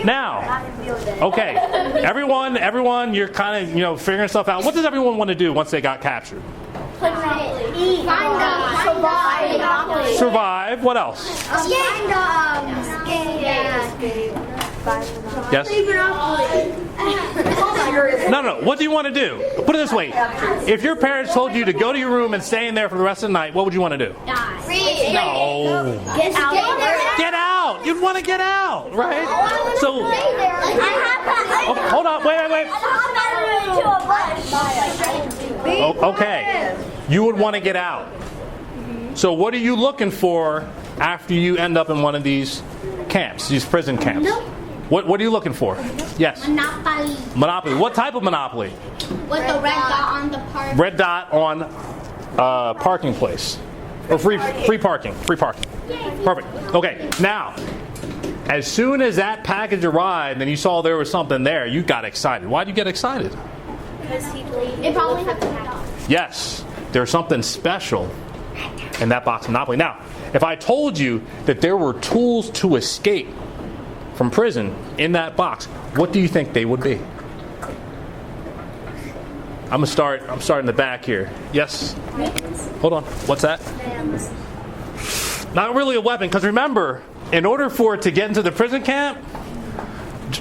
Now, okay, everyone, you're kind of figuring stuff out. What does everyone want to do once they got captured? Eat. Survive. Survive. What else? Yes? No. What do you want to do? Put it this way. If your parents told you to go to your room and stay in there for the rest of the night, what would you want to do? Die. No. Get out. You'd want to get out, right? So, okay, hold on. Wait. Okay. You would want to get out. So what are you looking for after you end up in one of these camps, these prison camps? What are you looking for? Yes. Monopoly. Monopoly. What type of Monopoly? With the red dot on the park. Red dot on parking place. Or free parking. Free parking. Perfect. Okay. Now, as soon as that package arrived and you saw there was something there, you got excited. Why did you get excited? It probably had the red dot. Yes. There's something special in that box of Monopoly. Now, if I told you that there were tools to escape from prison in that box, what do you think they would be? I'm starting in the back here. Yes? Hold on. What's that? Not really a weapon, because remember, in order for it to get into the prison camp,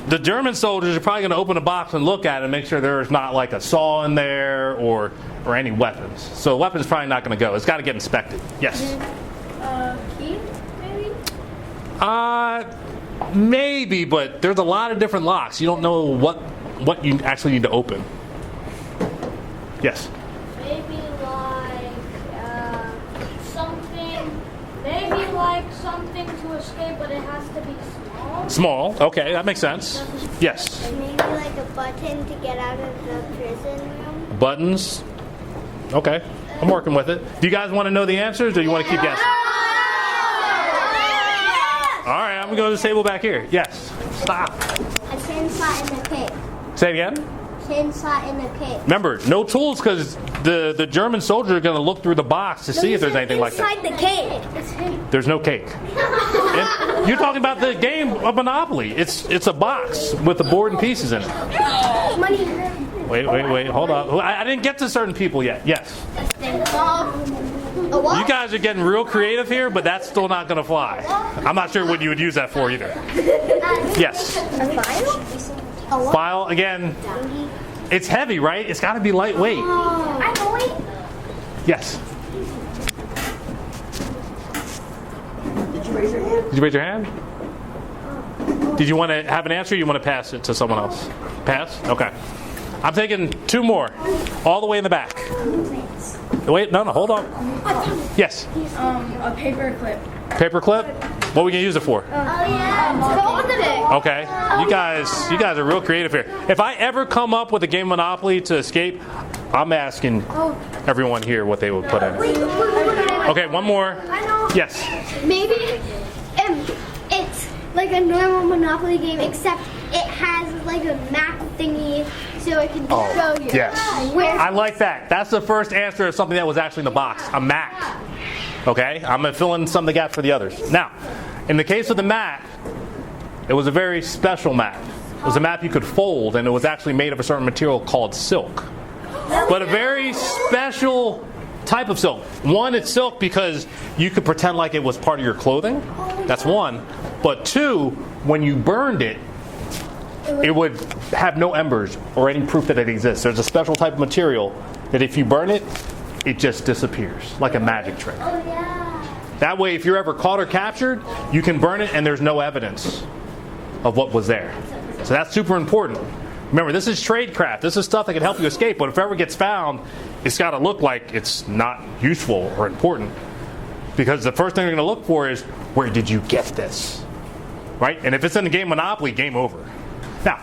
the German soldiers are probably going to open a box and look at it and make sure there's not like a saw in there or any weapons. So a weapon's probably not going to go. It's got to get inspected. Yes? Key, maybe? Maybe, but there's a lot of different locks. You don't know what you actually need to open. Yes? Maybe like something. Maybe like something to escape, but it has to be small. Small. Okay, that makes sense. Yes? Maybe like a button to get out of the prison room. Buttons. Okay, I'm working with it. Do you guys want to know the answers, or do you want to keep guessing? All right, I'm going to go to the table back here. Yes. Stop. A tin slot in the cake. Say it again. Tin slot in the cake. Remember, no tools, because the German soldiers are going to look through the box to see if there's anything like that. Inside the cake. There's no cake. You're talking about the game of Monopoly. It's a box with the board and pieces in it. Money. Wait. Hold on. I didn't get to certain people yet. Yes. A what? You guys are getting real creative here, but that's still not going to fly. I'm not sure what you would use that for either. Yes. A file? A what? File, again, it's heavy, right? It's got to be lightweight. I know it. Yes. Did you raise your hand? Did you raise your hand? Did you want to have an answer, or you want to pass it to someone else? Pass? Okay. I'm taking two more. All the way in the back. Wait, no, hold on. Yes? A paper clip. Paper clip? What are we going to use it for? Oh yeah. Okay. You guys are real creative here. If I ever come up with a game of Monopoly to escape, I'm asking everyone here what they would put in it. Okay, one more. I know. Yes. Maybe it's like a normal Monopoly game, except it has like a map thingy, so it can show you. Yes. Where. I like that. That's the first answer of something that was actually in the box. A map. Okay? I'm going to fill in some of the gaps for the others. Now, in the case of the map, it was a very special map. It was a map you could fold, and it was actually made of a certain material called silk. But a very special type of silk. One, it's silk because you could pretend like it was part of your clothing. That's one. But two, when you burned it, it would have no embers or any proof that it exists. There's a special type of material that if you burn it, it just disappears, like a magic trick. Oh yeah. That way, if you're ever caught or captured, you can burn it and there's no evidence of what was there. So that's super important. Remember, this is tradecraft. This is stuff that can help you escape, but if it ever gets found, it's got to look like it's not useful or important. Because the first thing they're going to look for is, where did you get this? Right? And if it's in the game Monopoly, game over. Now,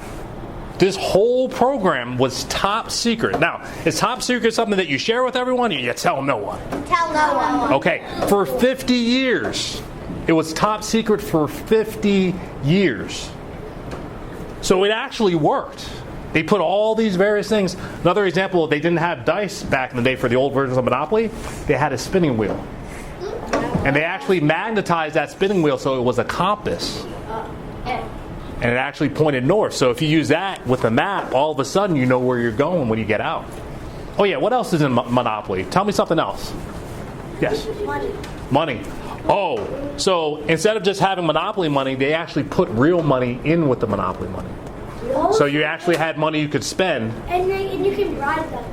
this whole program was top secret. Now, is top secret something that you share with everyone, or you tell no one? Tell no one. Okay, for 50 years. It was top secret for 50 years. So it actually worked. They put all these various things. Another example, they didn't have dice back in the day for the old versions of Monopoly. They had a spinning wheel. And they actually magnetized that spinning wheel so it was a compass. and it actually pointed north. So if you use that with a map, all of a sudden you know where you're going when you get out. Oh yeah, what else is in Monopoly? Tell me something else. Yes? Money. Oh, so instead of just having Monopoly money, they actually put real money in with the Monopoly money. So you actually had money you could spend. And you can bribe them.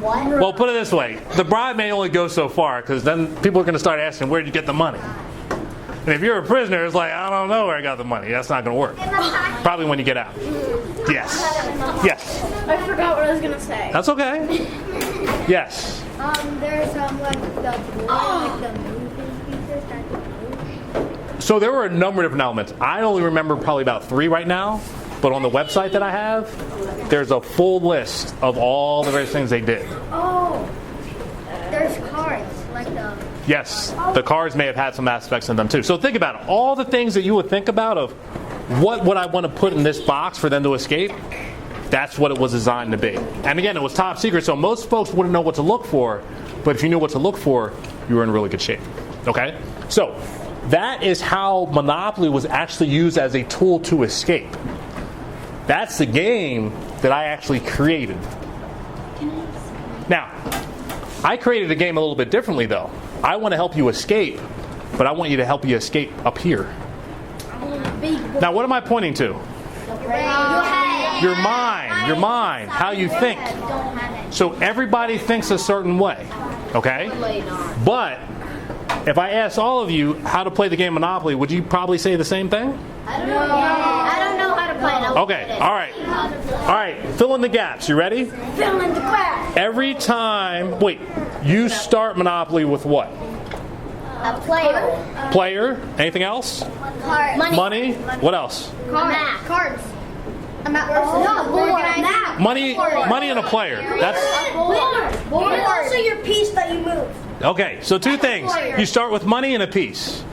What? Well, put it this way. The bribe may only go so far, because then people are going to start asking, where did you get the money? And if you're a prisoner, it's like, I don't know where I got the money. That's not going to work. Probably when you get out. Yes. Yes. I forgot what I was gonna say. That's okay. Yes. There's like the moving pieces that move. So there were a number of different elements. I only remember probably about 3 right now. But on the website that I have, there's a full list of all the various things they did. Oh, there's cards like the. Yes, the cards may have had some aspects in them too. So think about it. All the things that you would think about of what would I want to put in this box for them to escape, that's what it was designed to be. And again, it was top secret, so most folks wouldn't know what to look for. But if you knew what to look for, you were in really good shape. Okay? So that is how Monopoly was actually used as a tool to escape. That's the game that I actually created. Now, I created a game a little bit differently, though. I want to help you escape, but I want you to help you escape up here. Now, what am I pointing to? Your mind, how you think. So everybody thinks a certain way, okay? But if I ask all of you how to play the game Monopoly, would you probably say the same thing? I don't know how to play it. Okay, all right. All right, fill in the gaps. You ready? Fill in the cracks. Every time, wait, you start Monopoly with what? A player. Player. Anything else? Cards. Money. What else? Cards. A map. No, board. Money and a player. That's Board. And also your piece that you move. okay. So 2 things. You start with money and a piece.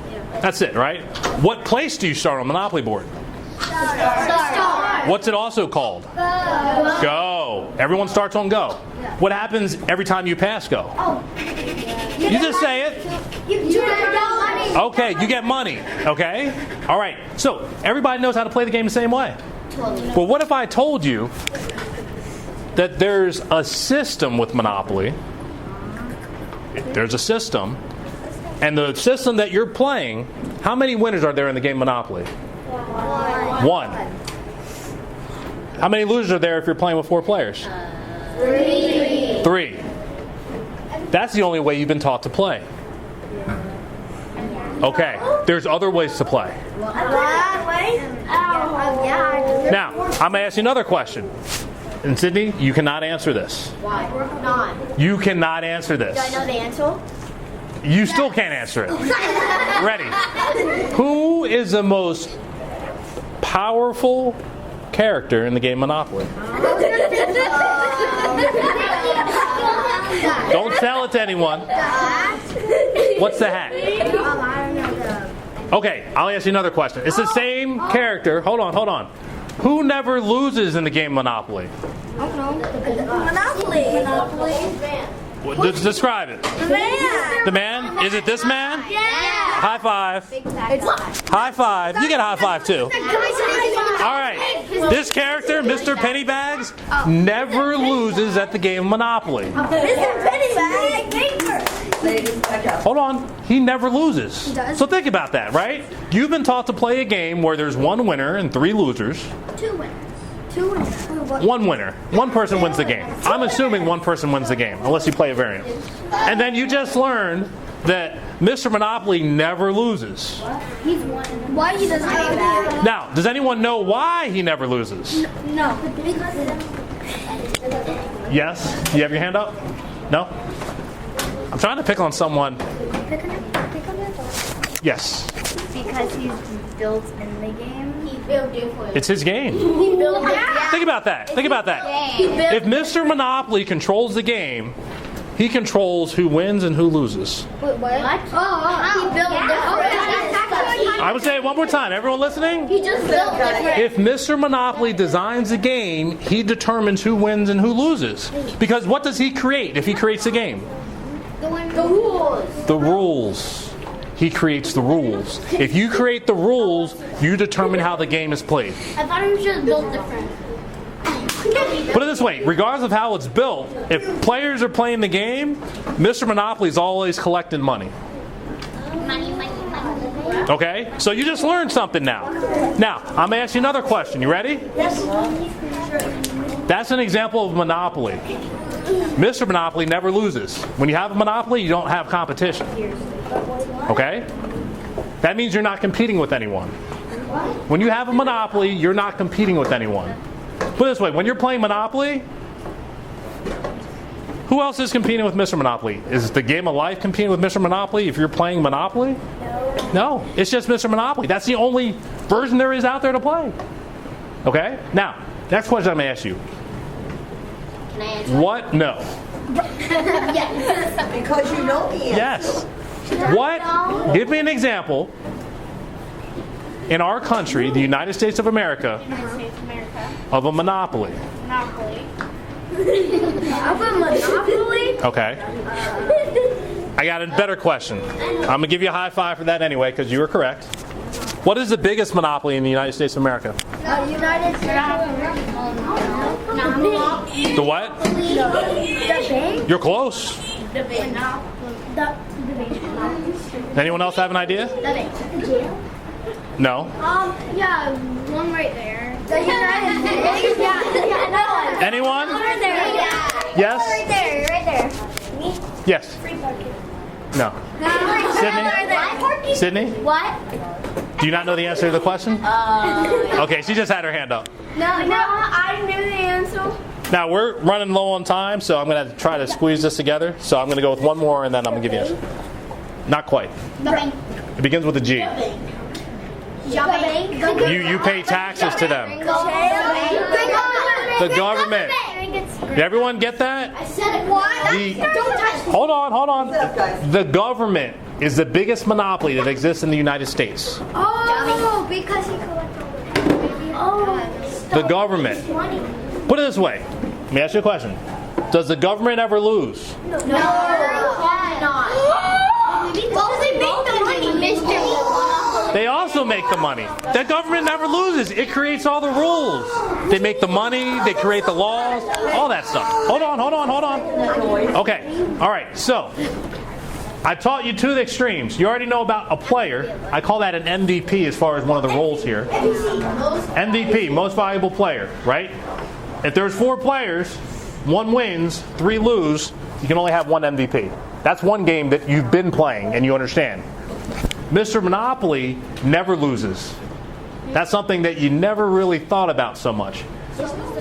That's it, right? What place do you start on Monopoly board? Start. What's it also called? Go. Everyone starts on go. What happens every time you pass go? You just say it. You get money. Okay, you get money. Okay? All right. So everybody knows how to play the game the same way. Well, what if I told you that there's a system with Monopoly? There's a system. And the system that you're playing, how many winners are there in the game Monopoly? 1. How many losers are there if you're playing with 4 players? 3. That's the only way you've been taught to play. Okay, there's other ways to play. Now, I'm going to ask you another question. And Sydney, you cannot answer this. Why not? You cannot answer this. Do I know the answer? You still can't answer it. Ready? Who is the most powerful character in the game Monopoly? Don't tell it to anyone. What's the hat? Okay, I'll ask you another question. It's the same character. Hold on. Who never loses in the game Monopoly? Monopoly. Describe it. The man? Is it this man? Yeah. High five. High five. You get a high five too. All right. This character, Mr. Pennybags, never loses at the game of Monopoly. Hold on. He never loses. So think about that, right? You've been taught to play a game where there's 1 winner and 3 losers. 2 winners. 2 winners. 1 winner. 1 person wins the game. I'm assuming 1 person wins the game, unless you play a variant. And then you just learned that Mr. Monopoly never loses. Why he doesn't know that? Now, does anyone know why he never loses? No. Yes? You have your hand up? No? I'm trying to pick on someone. Yes. Because he's built in the game. He built it for you. It's his game. He built it. Think about that. Think about that. If Mr. Monopoly controls the game, he controls who wins and who loses. Wait, what? He built it. I would say it one more time. Everyone listening? He just built it. If Mr. Monopoly designs a game, he determines who wins and who loses. Because what does he create if he creates a game? The rules. The rules. he creates the rules. If you create the rules, you determine how the game is played. I thought it was just built different. Put it this way, regardless of how it's built, if players are playing the game, Mr. Monopoly is always collecting money. Okay? So you just learned something now. Now, I'm going to ask you another question. You ready? That's an example of Monopoly. Mr. Monopoly never loses. When you have a Monopoly, you don't have competition. Okay? That means you're not competing with anyone. When you have a Monopoly, you're not competing with anyone. Put it this way, when you're playing Monopoly, who else is competing with Mr. Monopoly? Is the Game of Life competing with Mr. Monopoly if you're playing Monopoly? No, it's just Mr. Monopoly. That's the only version there is out there to play. Okay? Now, next question I'm going to ask you. Can I answer? What? No. Yes. Because you know the answer. Yes. What? Give me an example. In our country, the United States of America, of a monopoly. Monopoly. Of a monopoly? Okay. I got a better question. I'm going to give you a high five for that anyway, because you were correct. What is the biggest monopoly in the United States of America? United States. The what? The bank? You're close. The bank. Anyone else have an idea? The bank. No. Yeah, one right there. The United States. Yeah, no. Anyone? Right there. Yeah. Yes? Right there, right there. Yes. No. Sydney? Sydney? What? Do you not know the answer to the question? Okay, she just had her hand up. No, I knew the answer. Now, we're running low on time, so I'm going to try to squeeze this together. So I'm going to go with one more, and then I'm going to give you an answer. Not quite. The bank. It begins with a G. The bank. You pay taxes to them. The government. Did everyone get that? I said it. What? Don't touch. Hold on. The government is the biggest monopoly that exists in the United States. Oh, because he collected all the money. The government. Put it this way. Let me ask you a question. Does the government ever lose? No. Not. Well, they make the money, Mr. They also make the money. The government never loses. It creates all the rules. They make the money, they create the laws, all that stuff. Hold on. Okay. All right. So, I taught you two extremes. You already know about a player. I call that an MVP as far as one of the roles here. MVP, most valuable player, right? If there's 4 players, 1 wins, 3 lose, you can only have 1 MVP. That's one game that you've been playing and you understand. Mr. Monopoly never loses. That's something that you never really thought about so much.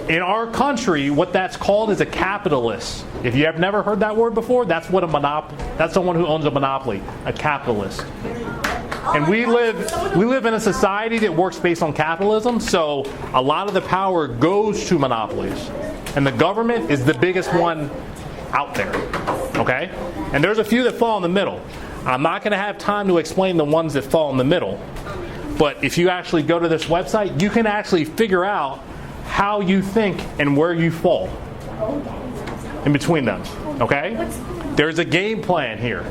In our country, what that's called is a capitalist. If you have never heard that word before, that's what that's someone who owns a monopoly, a capitalist. And we live in a society that works based on capitalism, so a lot of the power goes to monopolies. And the government is the biggest one out there. Okay? And there's a few that fall in the middle. I'm not going to have time to explain the ones that fall in the middle. But if you actually go to this website, you can actually figure out how you think and where you fall in between them. Okay? There's a game plan here.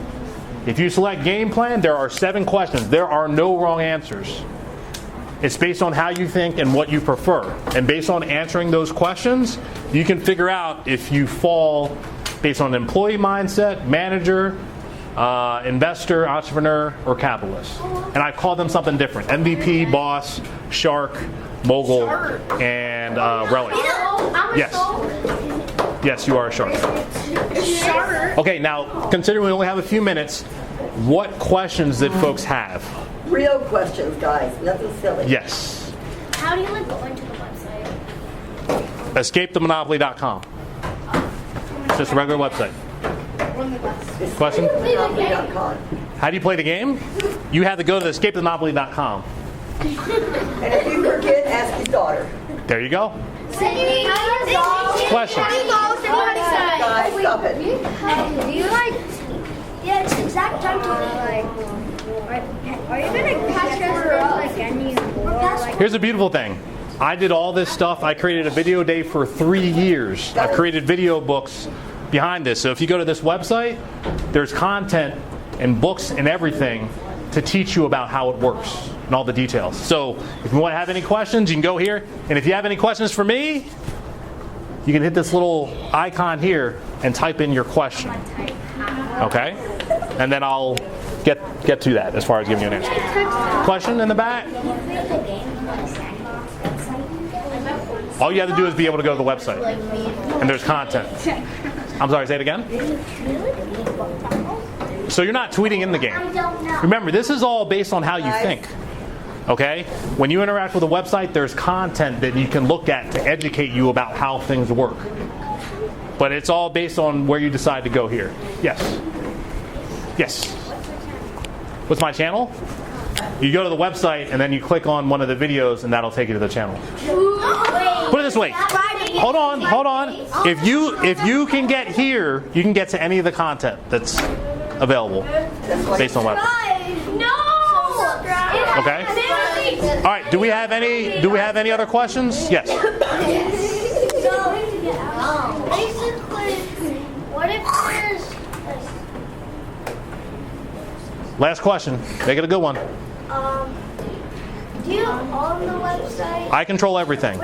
If you select game plan, there are 7 questions. There are no wrong answers. It's based on how you think and what you prefer. And based on answering those questions, you can figure out if you fall based on employee mindset, manager, investor, entrepreneur, or capitalist. And I call them something different. MVP, boss, shark, mogul, and relic. Yes. Yes, you are a shark. Okay, now, considering we only have a few minutes, what questions did folks have? Real questions, guys. Nothing silly. Yes. How do you go into the website? EscapeTheMonopoly.com. It's just a regular website. Question? Monopoly.com. How do you play the game? You have to go to EscapeTheMonopoly.com. And if you forget, ask your daughter. There you go. Question. Guys, stop it. Do you like? Yeah, it's exact time to Are you gonna catch us like any more? Like, Here's the beautiful thing. I did all this stuff. I created a video day for 3 years. I've created video books behind this. So if you go to this website, there's content and books and everything to teach you about how it works and all the details. So if you want to have any questions, you can go here. And if you have any questions for me, you can hit this little icon here and type in your question. Okay? And then I'll get to that as far as giving you an answer. Question in the back? All you have to do is be able to go to the website. And there's content. I'm sorry, say it again? So you're not tweeting in the game. Remember, this is all based on how you think. Okay? When you interact with a website, there's content that you can look at to educate you about how things work. But it's all based on where you decide to go here. Yes? Yes? What's my channel? You go to the website and then you click on one of the videos and that'll take you to the channel. Put it this way. Hold on. If you can get here, you can get to any of the content that's available based on website. No! Okay? All right, do we have any other questions? Yes. So, basically, what if there's... Last question. Make it a good one. Do you own the website? I control everything.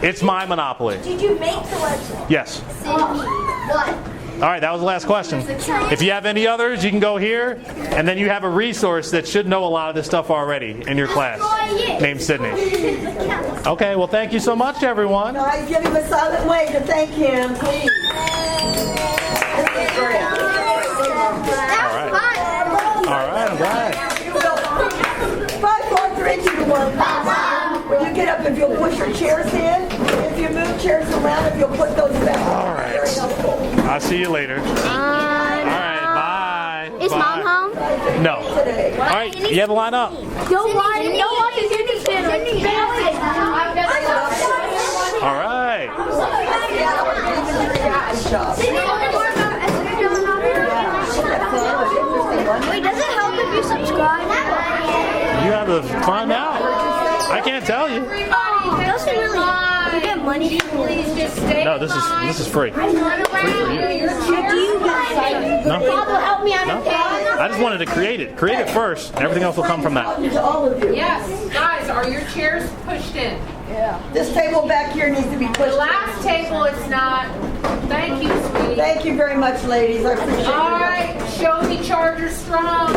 It's my monopoly. Did you make the website? Yes. What? All right, that was the last question. If you have any others, you can go here, and then you have a resource that should know a lot of this stuff already in your class, named Sydney. Okay, well, thank you so much, everyone. Guys, give him a silent wave to thank him, please. This is great. All right, I'm glad. Here we go. 5, 4, 3, 2, 1. When you get up, if you'll push your chairs in, if you move chairs around, if you'll put those back. All right. Very helpful. I'll see you later. All right, bye. Is Bye. Mom home? No. All right, you have to line up. Don't watch the Disney Channel. All right. Wait, does it help if you subscribe? You have to find out. I can't tell you. Does it really? You get money? No, this is free. Free for you. No. Help me out. No. I just wanted to create it. Create it first. Everything else will come from that. To all of you. Yes, guys, are your chairs pushed in? This table back here needs to be The pushed. last table, it's not. Thank you, sweetie. Thank you very much, ladies. I appreciate All it. right, show me Charger strong.